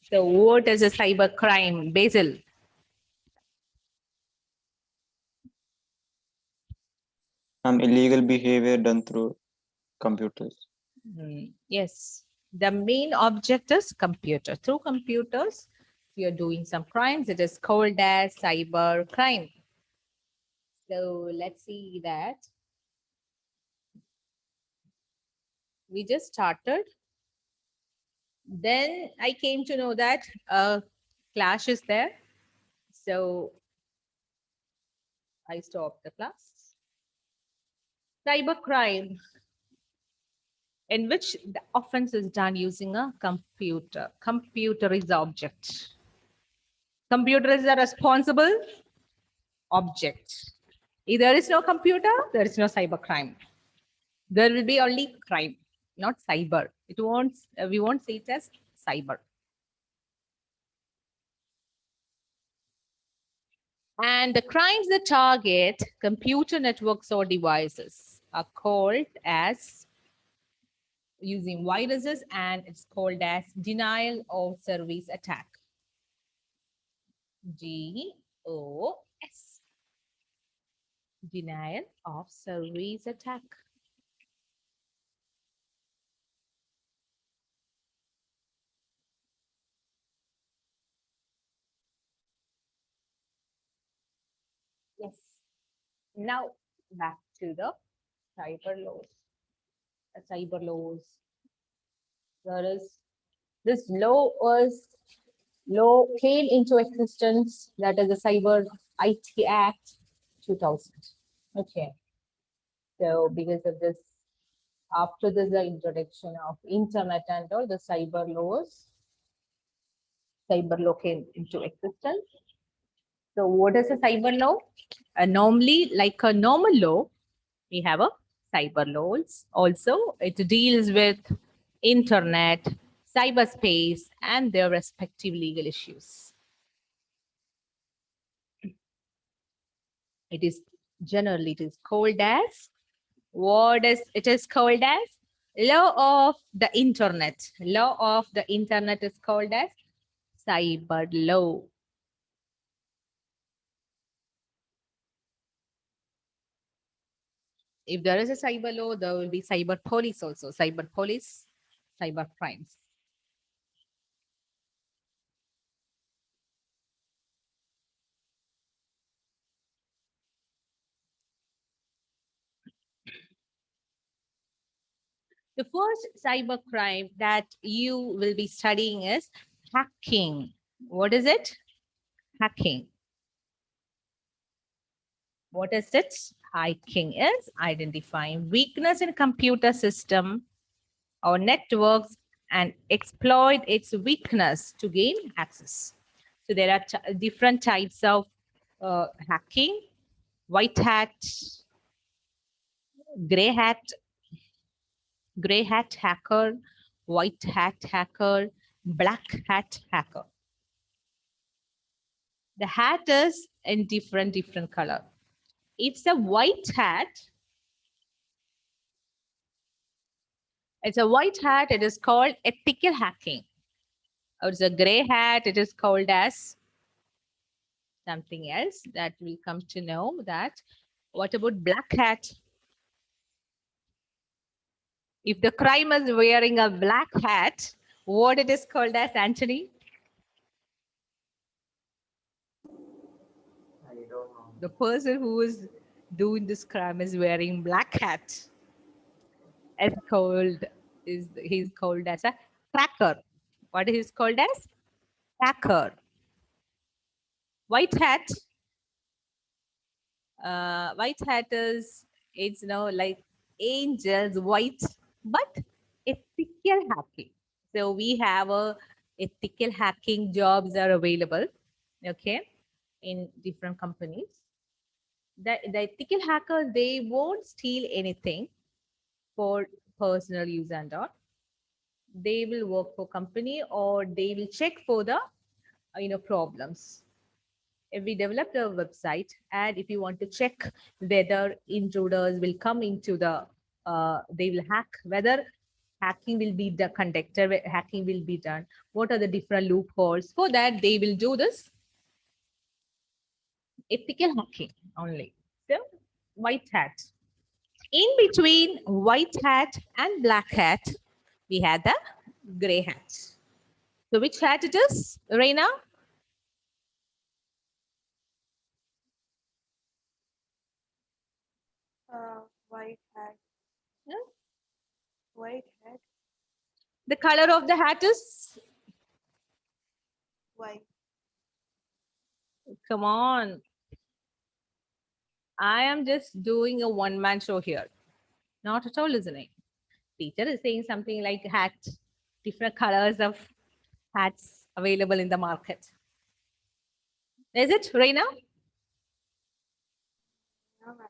So what is a cyber crime, Basil? Illegal behavior done through computers. Yes, the main object is computer. Through computers, if you're doing some crimes, it is called as cyber crime. So let's see that. We just started. Then I came to know that a clash is there. So I stopped the class. Cybercrime, in which the offense is done using a computer. Computer is the object. Computer is the responsible object. If there is no computer, there is no cybercrime. There will be only crime, not cyber. It won't. We won't say it as cyber. And the crimes that target computer networks or devices are called as using viruses, and it's called as denial of service attack. DOS. Denial of service attack. Yes. Now back to the cyber laws. Cyber laws. There is this law came into existence, that is the Cyber IT Act 2000. Okay. So because of this, after this, the introduction of internet and all the cyber law came into existence. So what is a cyber law? Normally, like a normal law, we have a cyber laws. Also, it deals with internet, cyberspace, and their respective legal issues. It is generally it is called as what is it is called as law of the internet. Law of the internet is called as cyber law. If there is a cyber law, there will be cyber police also. Cyber police, cyber crimes. The first cyber crime that you will be studying is hacking. What is it? Hacking. What is it? Hacking is identifying weakness in computer system or networks and exploit its weakness to gain access. So there are different types of hacking: white hat, gray hat, gray hat hacker, white hat hacker, black hat hacker. The hat is in different color. It's a white hat. It's a white hat. It is called ethical hacking. Or it's a gray hat. It is called as something else that we come to know that. What about black hat? If the crime is wearing a black hat, what it is called as, Anthony? I don't know. The person who is doing this crime is wearing black hat. He's called as a cracker. What is called as? Cracker. White hat. White hat is it's like angels white, but ethical hacking. So we have a ethical hacking jobs are available, okay, in different companies. The ethical hackers, they won't steal anything for personal use and all. They will work for company or they will check for the problems. If we developed a website and if you want to check whether intruders will come into the they will hack, whether hacking will be the conductor, hacking will be done. What are the different loopholes? For that, they will do this ethical hacking only. So, white hat. In between white hat and black hat, we had the gray hat. So, which hat it is, Reina? White hat. Hmm? White hat. The color of the hat is, White. come on. I am just doing a one-man show here. Not at all listening. Teacher is saying something like hat, different colors of hats available in the market. Is it, Reina? No, ma'am.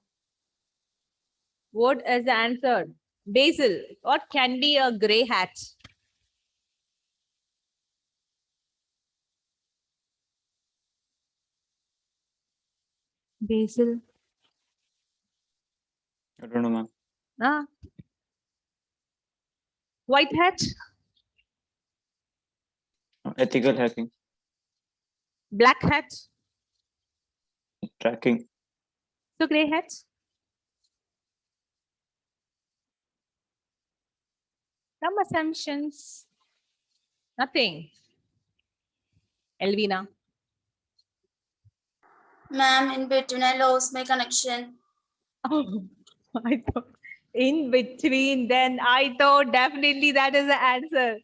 What is the answer? Basil. What can be a gray hat? Basil. I don't know, ma'am. Ah, white hat, Ethical hacking, black hat, tracking, so gray hat. Some assumptions. Nothing. Elvina. Ma'am, in between I lost my connection. Oh, I thought in between. Then I thought definitely that is the answer.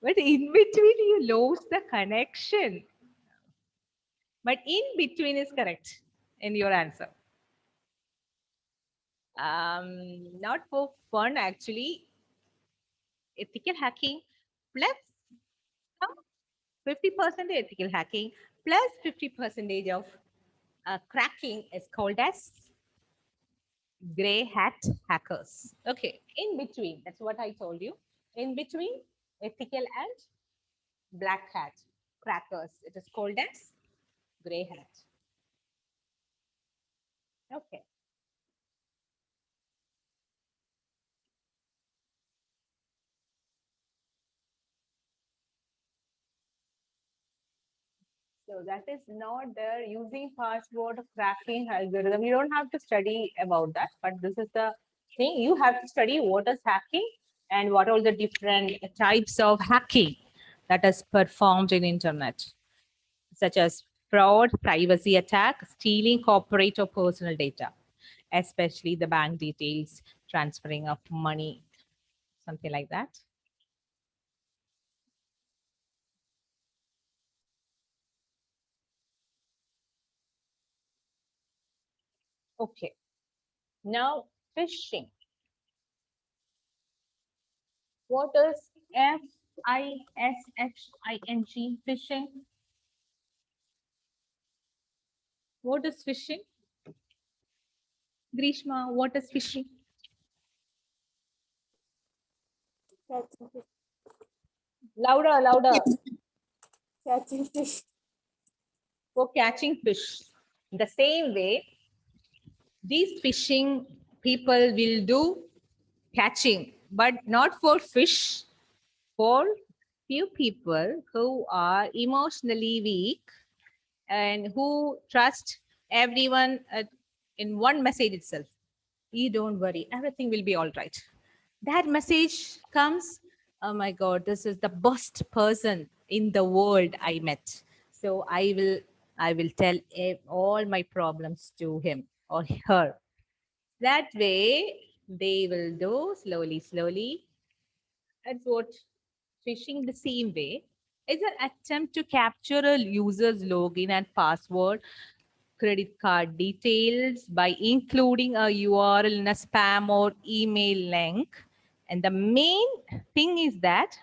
But in between, you lost the connection. But in between is correct in your answer. Not for fun actually. Ethical hacking plus 50% ethical hacking plus 50% of cracking is called as gray hat hackers. Okay, in between, that's what I told you. In between ethical and black hat crackers, it is called as gray hat. Okay, so that is not there using password cracking algorithm. You don't have to study about that, but this is the thing you have to study what is hacking and what are the different types of hacking that is performed in internet, such as fraud, privacy attack, stealing corporate or personal data, especially the bank details, transferring of money, something like that. Okay. Now, phishing. What is FISHING? Phishing. What is phishing? Grishma, what is phishing? Catching fish. Louder, louder. Catching fish. For catching fish. The same way, these fishing people will do catching, but not for fish, for few people who are emotionally weak and who trust everyone in one message itself. You don't worry, everything will be all right. That message comes, oh my God, this is the best person in the world I met. So I will tell all my problems to him or her. That way, they will do slowly, slowly. That's what phishing the same way is an attempt to capture a user's login and password, credit card details by including a URL in a spam or email link. And the main thing is that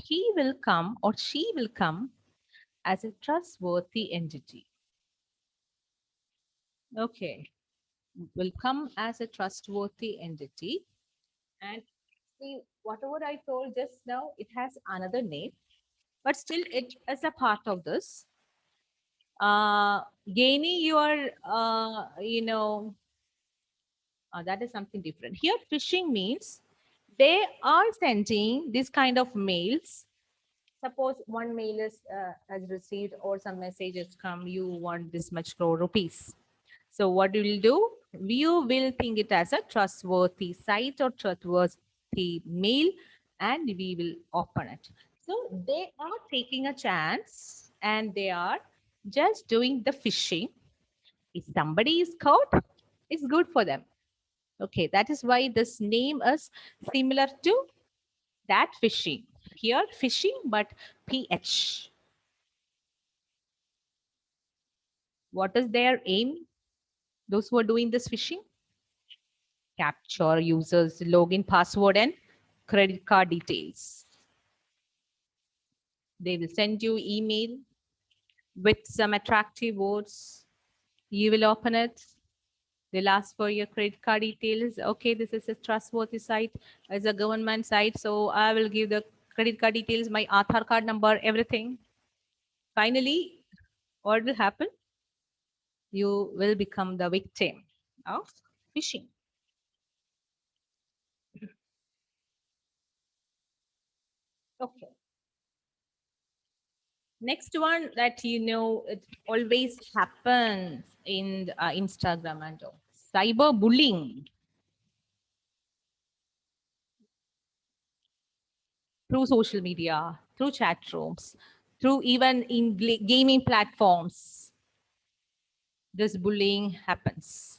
he will come or she will come as a trustworthy entity. Okay, will come as a trustworthy entity. And see, whatever I told just now, it has another name, but still it is a part of this. Gaining your, that is something different. Here, phishing means they are sending this kind of mails. Suppose one mail is has received or some messages come, you want this much crore rupees. So what we will do? You will think it as a trustworthy site or trustworthy mail, and we will open it. So they are taking a chance and they are just doing the phishing. If somebody is caught, it's good for them. Okay, that is why this name is similar to that phishing. Here, phishing, but PH. What is their aim? Those who are doing this phishing? Capture users' login password and credit card details. They will send you email with some attractive words. You will open it. They'll ask for your credit card details. Okay, this is a trustworthy site. It's a government site, so I will give the credit card details, my Aadhaar card number, everything. Finally, what will happen? You will become the victim of phishing. Okay. Next one that it always happens in Instagram and all. Cyberbullying through social media, through chat rooms, through even in gaming platforms. This bullying happens.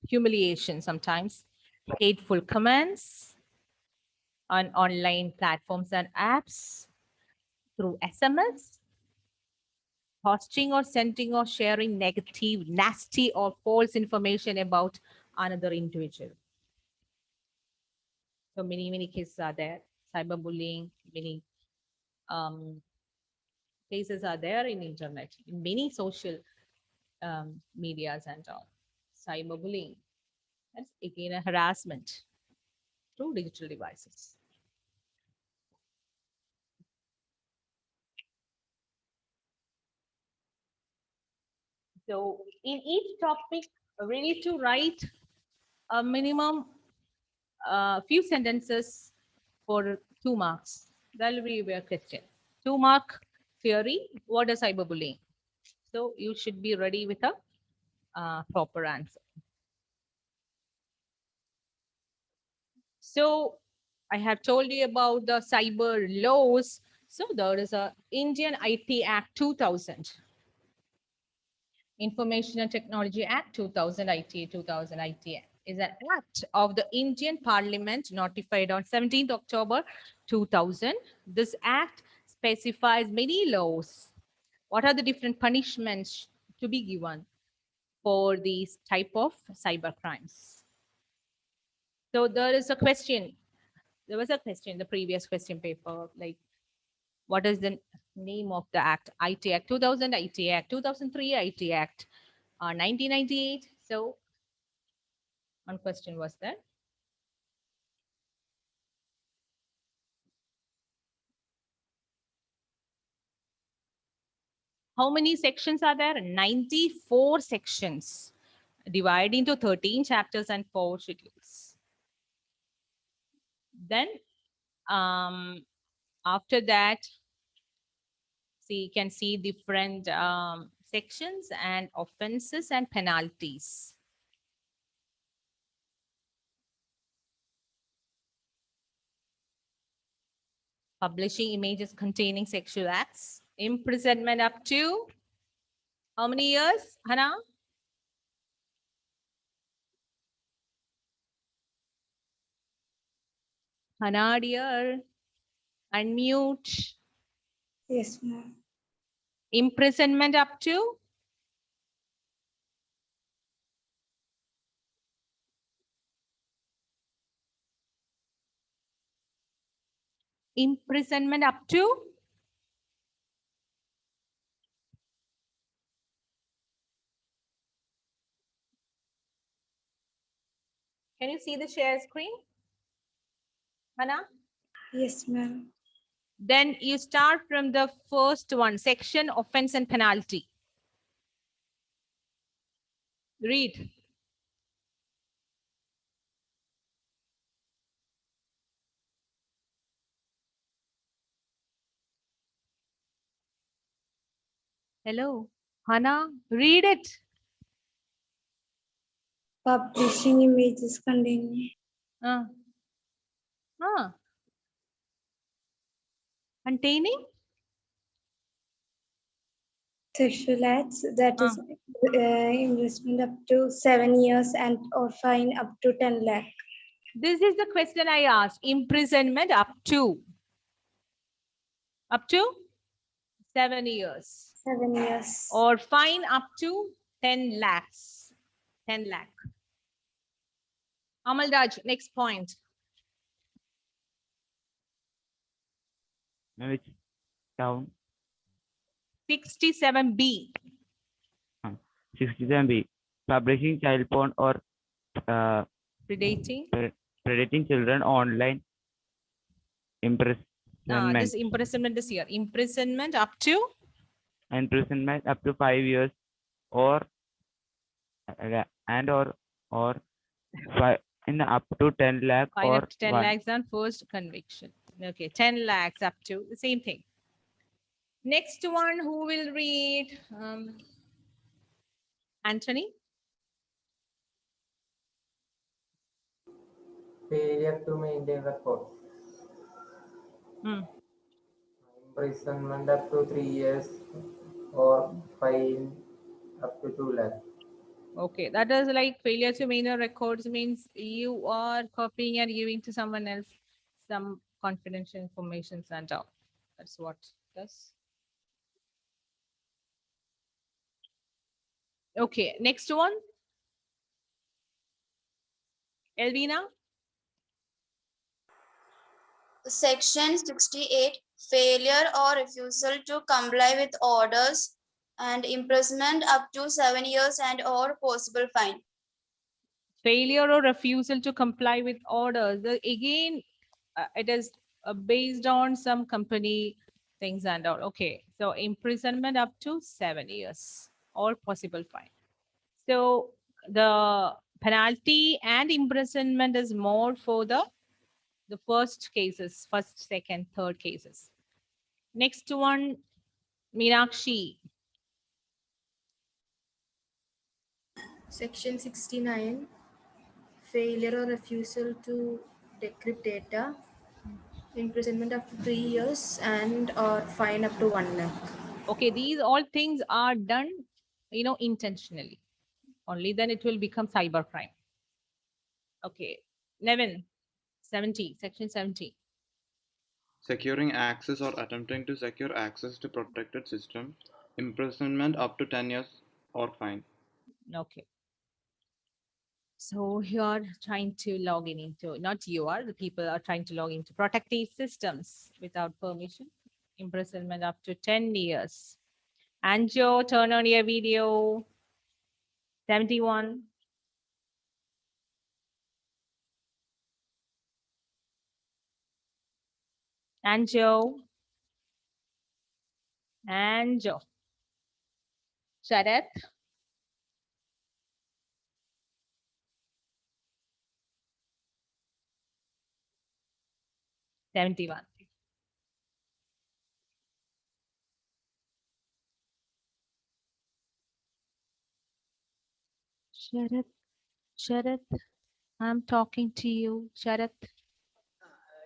Humiliation sometimes, hateful comments on online platforms and apps, through SMS, posting or sending or sharing negative, nasty, or false information about another individual. So many cases are there. Cyberbullying, many um, cases are there in internet, in many social medias and all. Cyberbullying. That's again a harassment through digital devices. So in each topic, we need to write a minimum few sentences for 2 marks. That will be your question. 2 mark theory. What is cyberbullying? So you should be ready with a proper answer. So I have told you about the cyber laws. So there is a Indian IT Act 2000, Information and Technology Act 2000, IT 2000 IT Act is an act of the Indian Parliament notified on 17th October 2000. This act specifies many laws. What are the different punishments to be given for these type of cyber crimes? So there is a question. There was a question in the previous question paper, like what is the name of the act? IT Act 2000, IT Act 2003, IT Act 1998. So one question was that. How many sections are there? 94 sections divided into 13 chapters and 4 schedules. Then after that, you can see different sections and offenses and penalties. Publishing images containing sexual acts, imprisonment up to how many years, Hannah? Hannah, dear, unmute. Yes, ma'am. Imprisonment up to imprisonment up to can you see the share screen, Hannah? Yes, ma'am. Then you start from the first one, section, offense and penalty. Read. Hello, Hannah, read it. Publishing images containing Uh, uh, containing. sexual acts, that Uh, is investment up to 7 years and or fine up to 10 lakh. this is the question I asked. Imprisonment up to 7 years, 7 years. or fine up to 10 lakhs. 10 lakh. Amal Raj, next point. Which town? 67B. 67B. Publishing child porn or uh, Predating. predating children online. Imprisonment. This imprisonment is here. Imprisonment up to Imprisonment up to 5 years or or five, in up to 10 lakh fine or up to 10 one. lakhs on first conviction. Okay, 10 lakhs up to the same thing. Next one, who will read? Anthony? Failure to maintain records. Hmm. Imprisonment up to 3 years or fine up to 2 lakh. Okay, that is like failure to maintain records means you are copying and giving to someone else some confidential information and all. That's what it does. Okay, next one. Elvina? Section 68, failure or refusal to comply with orders and imprisonment up to 7 years and or possible fine. Failure or refusal to comply with orders. Again, it is based on some company things and all. Okay, so imprisonment up to 7 years or possible fine. So the penalty and imprisonment is more for the first cases, first, second, third cases. Next one, Meenakshi. Section 69, failure or refusal to decrypt data, imprisonment up to 3 years and or fine up to 1 lakh. Okay, these all things are done, intentionally. Only then it will become cybercrime. Okay, Nevin, 70, section 70. Securing access or attempting to secure access to protected system, imprisonment up to 10 years or fine. Okay. So you are trying to log in into, not you are, the people are trying to log into protective systems without permission. Imprisonment up to 10 years. Anjo, turn on your video. 71. Anjo. Anjo. Sharat. $71. Sharat, Sharat, I'm talking to you, Sharat.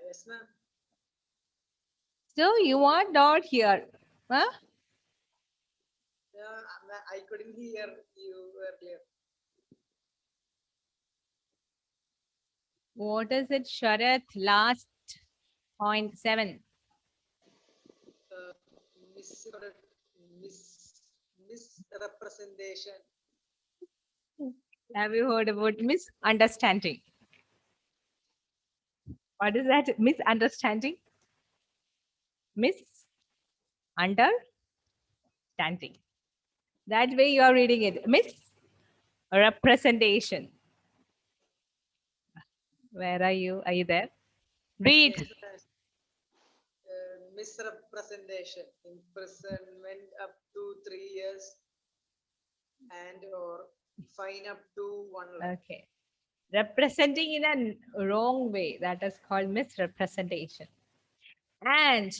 Yes, ma'am. So you are not here. Huh? I couldn't hear you earlier. What is it, Sharat? Last point 7. Mis- misrepresentation. Have you heard about misunderstanding? What is that? Misunderstanding? Misunderstanding. That way you are reading it. Misrepresentation. Where are you? Are you there? Read. Yes, ma'am. Misrepresentation. Imprisonment up to 3 years and or fine up to 1 lakh. Okay. Representing in a wrong way. That is called misrepresentation. And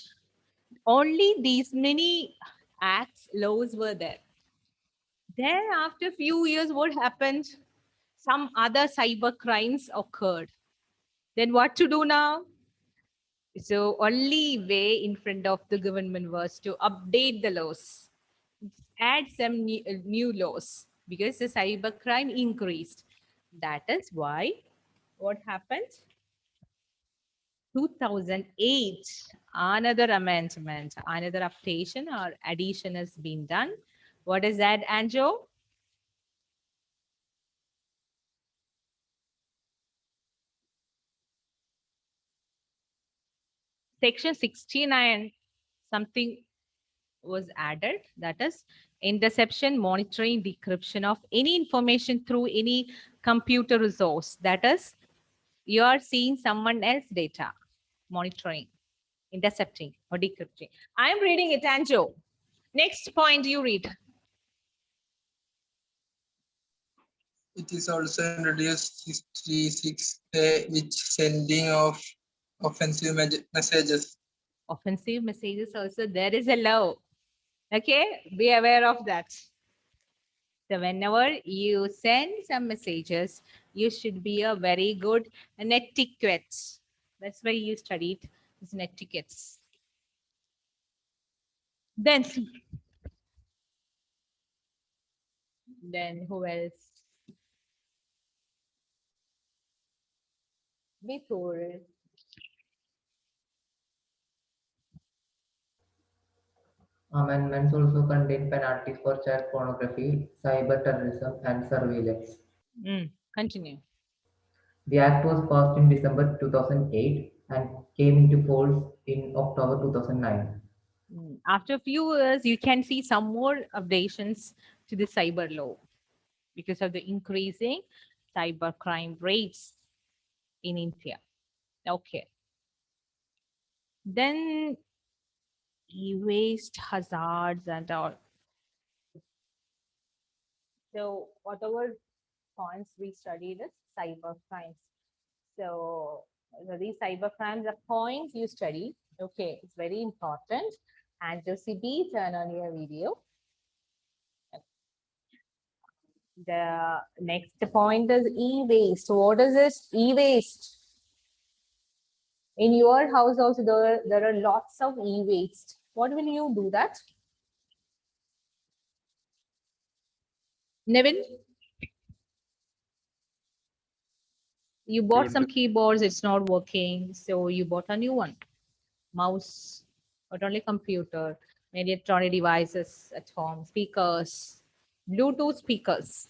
only these many acts, laws were there. Then after a few years, what happened? Some other cyber crimes occurred. Then what to do now? So only way in front of the government was to update the laws, add some new laws because the cyber crime increased. That is why what happened? 2008, another amendment, another updation or addition has been done. What is that, Anjo? Section 69, something was added, that is interception, monitoring, decryption of any information through any computer resource. That is, you are seeing someone else's data, monitoring, intercepting, or decrypting. I am reading it, Anjo. Next point you read. It is also introduced 66A, which sending of offensive messages. Offensive messages also, there is a law. Okay, be aware of that. So whenever you send some messages, you should be a very good an etiquette. That's why you studied is an etiquettes. Then, then who else? Before. Amendments also contain penalties for child pornography, cyber terrorism, and surveillance. Continue. The Act was passed in December 2008 and came into force in October 2009. After a few years, you can see some more updations to the cyber law because of the increasing cyber crime rates in India. Okay. Then e-waste hazards and all. So whatever points we studied is cyber crimes. So these cyber crimes are points you study. Okay, it's very important. And Josie, turn on your video. The next point is e-waste. What is this e-waste? In your house also there are lots of e-waste. What will you do that? Nevin, you bought some keyboards, it's not working. So you bought a new one. Mouse, not only computer, many electronic devices at home, speakers, Bluetooth speakers.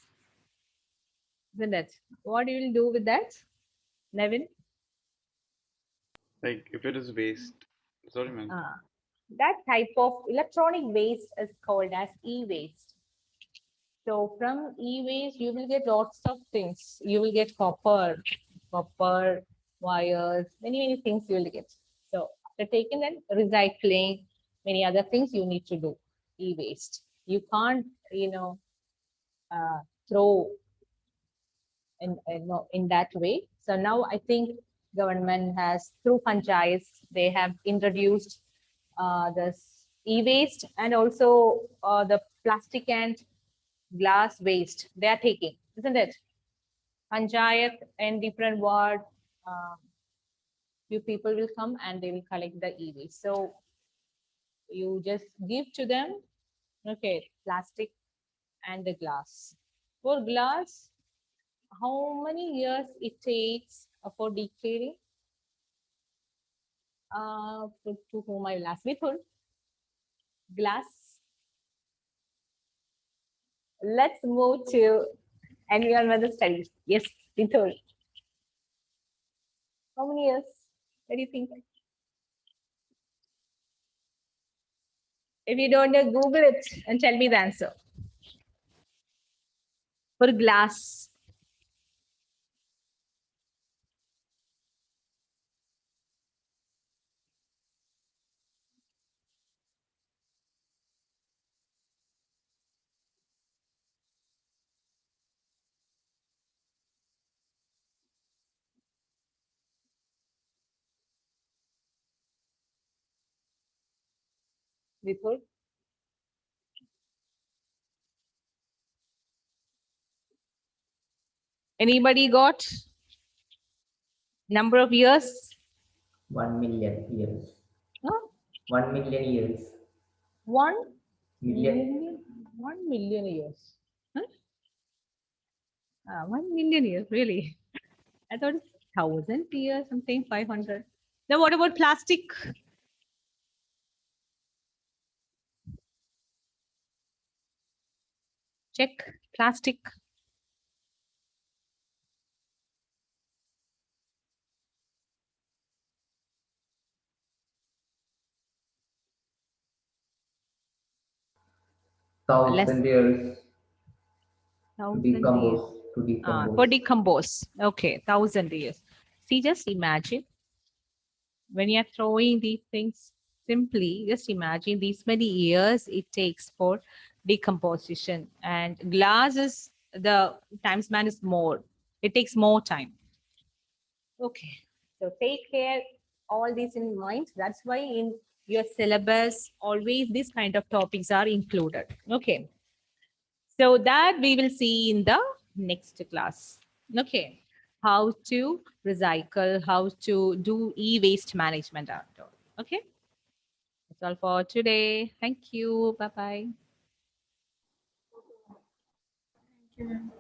Isn't it? What you will do with that, Nevin? Like if it is waste. Sorry, man. That type of electronic waste is called as e-waste. So from e-waste, you will get lots of things. You will get copper wires, many things you will get. So after taking that recycling, many other things you need to do. E-waste. You can't, uh, throw in that way. So now I think government has through panchayats they have introduced this e-waste and also the plastic and glass waste they are taking, isn't it? Panchayat and different ward, few people will come and they will collect the e-waste. So you just give to them, okay, plastic and the glass. For glass, how many years it takes for decaying? To whom I will ask, Mithun, glass. Let's move to environmental studies. Yes, Mithun. How many years? What do you think? If you don't know, Google it and tell me the answer. For glass, Mithun. Anybody got number of years? 1 million years. Huh? 1 million years. 1 Million. million, 1 million years. Huh? 1 million years, really? I thought it's 1,000 years, something 500. Now, what about plastic? Check plastic. Less 1,000 years to 1,000 years. decompose. For decompose. Okay, 1,000 years. See, just imagine when you're throwing these things simply, just imagine these many years it takes for decomposition. And glass is the time span is more. It takes more time. Okay. So take care all these in mind. That's why in your syllabus, always these kind of topics are included. Okay. So that we will see in the next class. Okay. How to recycle, how to do e-waste management. Okay. That's all for today. Thank you. Bye-bye. Thank you, ma'am.